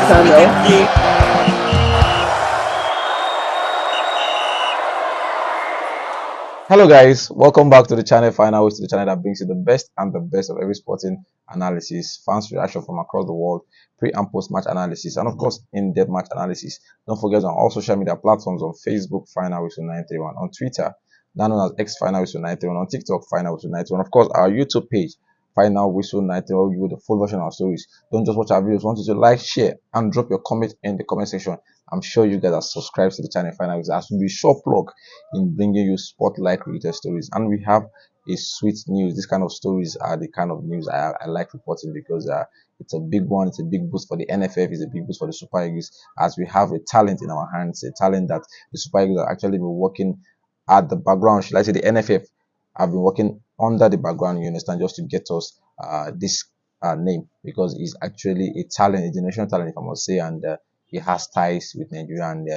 channel. Hello guys, welcome back to the channel Final, which is the channel that brings you the best and the best of every sporting analysis, fans reaction from across the world, pre and post match analysis, and of course in-depth match analysis. Don't forget on all social media platforms, on Facebook Final with 931, on Twitter now known as X Final with 931, on TikTok Final with 931, of course our YouTube page Final Whistle 931 will give you the full version of our stories. Don't just watch our videos, want you to like, share, and drop your comment in the comment section. I'm sure you guys are subscribed to the channel Final Whistle, as will be short plug in bringing you spotlight related stories. And we have a sweet news. This kind of stories are the kind of news I like reporting, because it's a big one. It's a big boost for the NFF. It's a big boost for the Super Eagles, as we have a talent in our hands, a talent that the Super Eagles have actually been working at the background. Should I say the NFF have been working under the background, you understand, just to get us this name, because he's actually a talent, a generational talent, if I must say, and he has ties with Nigeria, and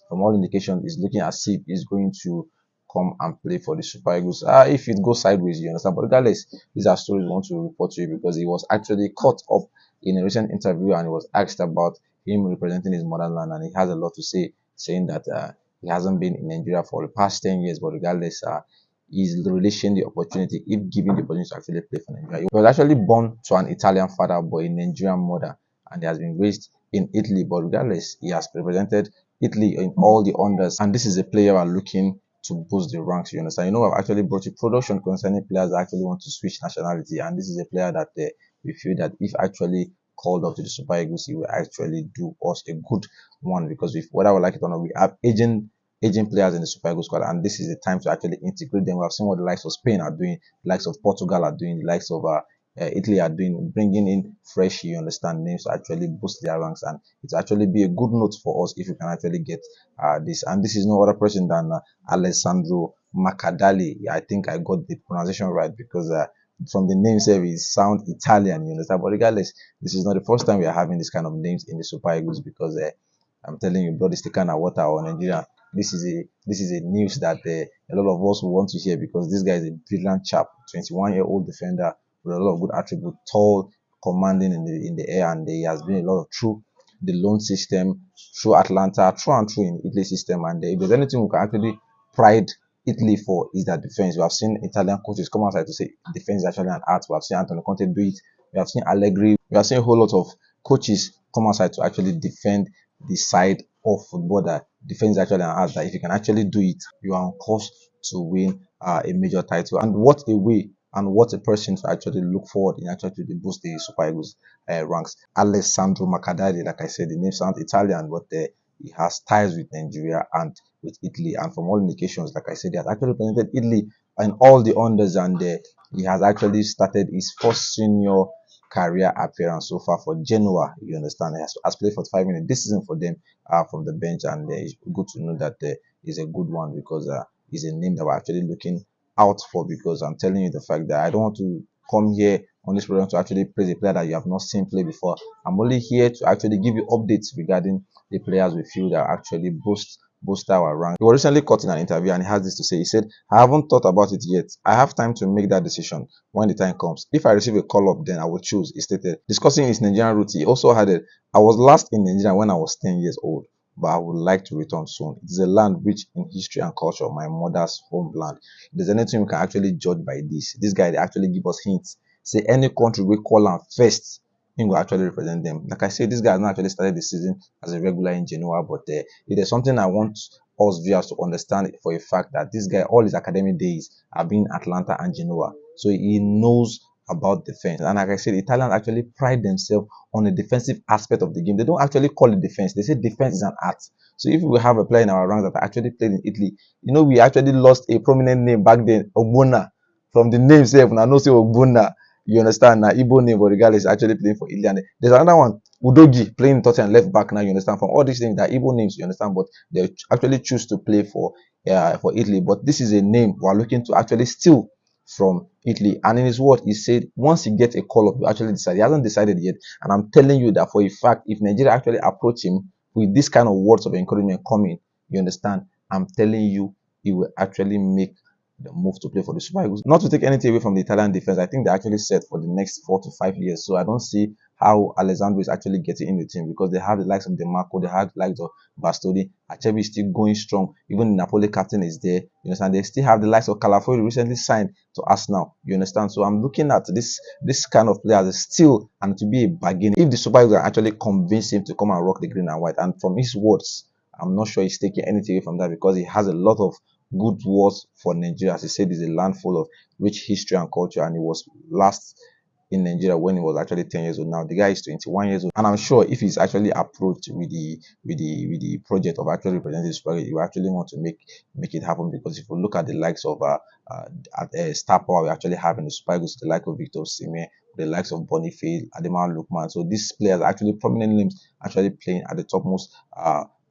from all indications, it's looking as if he's going to come and play for the Super Eagles. If it goes sideways, you understand. But regardless, these are stories we want to report to you, because he was actually caught up in a recent interview, and he was asked about him representing his motherland, and he has a lot to say, saying that he hasn't been in Nigeria for the past 10 years, but regardless, he's relishing the opportunity if given the opportunity to actually play for Nigeria. He was actually born to an Italian father but a Nigerian mother, and he has been raised in Italy, but regardless, he has represented Italy in all the unders, and this is a player we are looking to boost the ranks, you understand. You know, I've actually brought you production concerning players that actually want to switch nationality, and this is a player that we feel that if actually called up to the Super Eagles, he will actually do us a good one, because with whether we like it or not, we have aging players in the Super Eagles squad, and this is the time to actually integrate them. We have seen what the likes of Spain are doing, the likes of Portugal are doing, the likes of Italy are doing, bringing in fresh, you understand, names to actually boost their ranks, and it's actually be a good note for us if we can actually get this. And this is no other person than Alessandro Macadali. I think I got the pronunciation right, because from the name itself, it sound Italian, you understand. But regardless, this is not the first time we are having this kind of names in the Super Eagles, because I'm telling you, blood is thicker than water or Nigeria. This is a news that a lot of us will want to hear, because this guy is a brilliant chap, 21-year-old defender with a lot of good attributes, tall, commanding in the air, and he has been a lot of through the loan system, through Atlanta, through and through in Italy system. And if there's anything we can actually pride Italy for, is that defense. We have seen Italian coaches come outside to say defense is actually an art. We have seen Antonio Conte do it. We have seen Allegri. We have seen a whole lot of coaches come outside to actually defend the side of football, that defense is actually an art, that if you can actually do it, you are on course to win a major title. And what a way and what a person to actually look forward in actually to boost the Super Eagles ranks. Alessandro Macadari, like I said, the name sounds Italian, but he has ties with Nigeria and with Italy, and from all indications, like I said, he has actually represented Italy in all the unders, and he has actually started his first senior career appearance so far for Genoa. You understand, he has played for 5 minutes this season for them from the bench, and it's good to know that is a good one, because he's a name that we're actually looking out for, because I'm telling you the fact that I don't want to come here on this program to actually praise a player that you have not seen play before. I'm only here to actually give you updates regarding the players we feel that actually boost our rank. He was recently caught in an interview, and he has this to say. He said, I haven't thought about it yet. I have time to make that decision when the time comes. If I receive a call up, then I will choose, he stated. Discussing his Nigerian route, he also added, I was last in Nigeria when I was 10 years old, but I would like to return soon. It is a land rich in history and culture, my mother's homeland. If there's anything we can actually judge by this guy, they actually give us hints. Say any country we call him first, he will actually represent them. Like I said, this guy has not actually started the season as a regular in Genoa, but if there's something I want us viewers to understand for a fact, that this guy, all his academic days have been Atlanta and Genoa, so he knows about defense. And like I said, Italians actually pride themselves on the defensive aspect of the game. They don't actually call it defense. They say defense is an art. So if we have a player in our ranks that actually played in Italy, you know, we actually lost a prominent name back then, Ogbonna. From the name itself, I know say Ogbonna. You understand now, Igbo name, but regardless, actually playing for Italy. And there's another one, Udogi, playing Tottenham left back now. You understand, from all these things that Igbo names, you understand, but they actually choose to play for Italy. But this is a name we're looking to actually steal from Italy. And in his word, he said once he gets a call up, he actually decide. He hasn't decided yet, and I'm telling you that for a fact, if Nigeria actually approach him with this kind of words of encouragement coming, you understand, I'm telling you, he will actually make the move to play for the Super Eagles. Not to take anything away from the Italian defense, I think they're actually set for the next 4 to 5 years. So I don't see how Alessandro is actually getting in the team, because they have the likes of DeMarco, they have the likes of Bastoni. Acerbi is still going strong. Even the Napoli captain is there. You understand? They still have the likes of Calafiori, recently signed to Arsenal. You understand? So I'm looking at this kind of players still, and to be a bargain. If the Super Eagles actually convince him to come and rock the green and white, and from his words, I'm not sure he's taking anything away from that, because he has a lot of good words for Nigeria. As he said, it's a land full of rich history and culture, and he was last in Nigeria when he was actually 10 years old. Now the guy is 21 years old, and I'm sure if he's actually approached with the project of actually representing Super League, you actually want to make it happen. Because if you look at the likes of star power we actually have in the Super Eagles, the likes of Victor Osimhen, the likes of Boniface, Ademola Lookman, so these players are actually prominent names actually playing at the topmost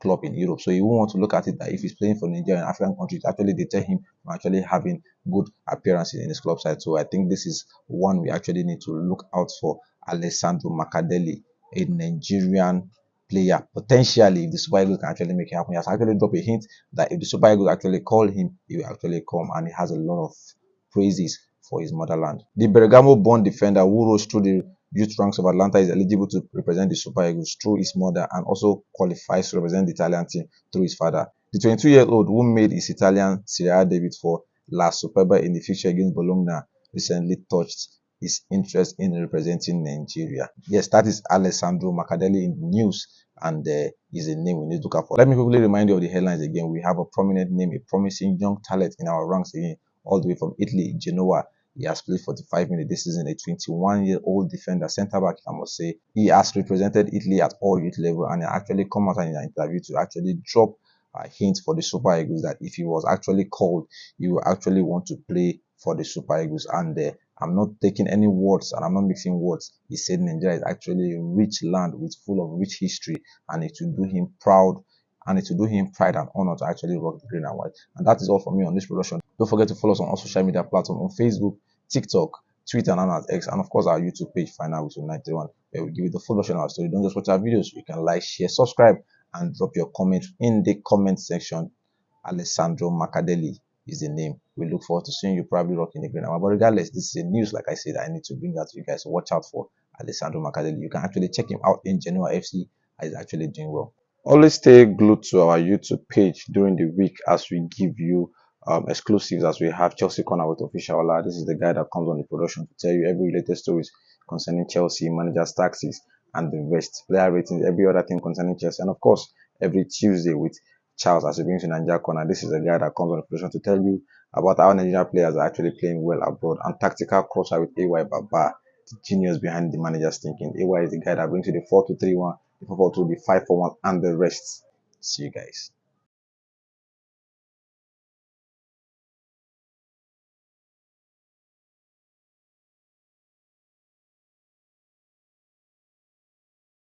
club in Europe. So you won't want to look at it that if he's playing for Nigeria and African countries, actually deter him from actually having good appearances in his club side. So I think this is one we actually need to look out for. Alessandro Macadeli, a Nigerian player, potentially, if the Super Eagles can actually make it happen. He has actually dropped a hint that if the Super Eagles actually call him, he will actually come, and he has a lot of praises for his motherland. The Bergamo-born defender who rose through the youth ranks of Atalanta is eligible to represent the Super Eagles through his mother, and also qualifies to represent the Italian team through his father. The 22-year-old, who made his Italian Serie A debut for La Superba in the fixture against Bologna, recently touched his interest in representing Nigeria. Yes, that is Alessandro Macadeli in the news, and is a name we need to look out for. Let me quickly remind you of the headlines again. We have a prominent name, a promising young talent in our ranks again, all the way from Italy, Genoa. He has played 45 minutes this season, a 21-year-old defender, centre-back, I must say. He has represented Italy at all youth level, and he actually come out in an interview to actually drop a hint for the Super Eagles that if he was actually called, he will actually want to play for the Super Eagles. And I'm not taking any words, and I'm not mixing words. He said Nigeria is actually a rich land with full of rich history, and it will do him proud, and it will do him pride and honor to actually rock the green and white. And that is all from me on this production. Don't forget to follow us on all social media platforms, on Facebook, TikTok, Twitter, and at X, and of course our YouTube page, Final Whistle 91, where we give you the full version of our story. Don't just watch our videos. You can like, share, subscribe, and drop your comment in the comment section. Alessandro Macadeli is the name. We look forward to seeing you probably rocking the green. But regardless, this is a news, like I said, I need to bring out to you guys. So watch out for Alessandro Macadeli. You can actually check him out in Genoa FC. He's actually doing well. Always stay glued to our YouTube page during the week as we give you exclusives, as we have Chelsea Corner with Official Ola. This is the guy that comes on the production to tell you every latest stories concerning Chelsea, managers' taxes, and the rest, player ratings, every other thing concerning Chelsea. And of course, every Tuesday with Charles as he brings in Nigeria Corner. This is the guy that comes on the production to tell you about how Nigerian players are actually playing well abroad, and tactical crosser with AY Baba, the genius behind the manager's thinking. AY is the guy that brings you the 4-2-3-1, the 4-4-2, the 5-4-1, and the rest. See you guys.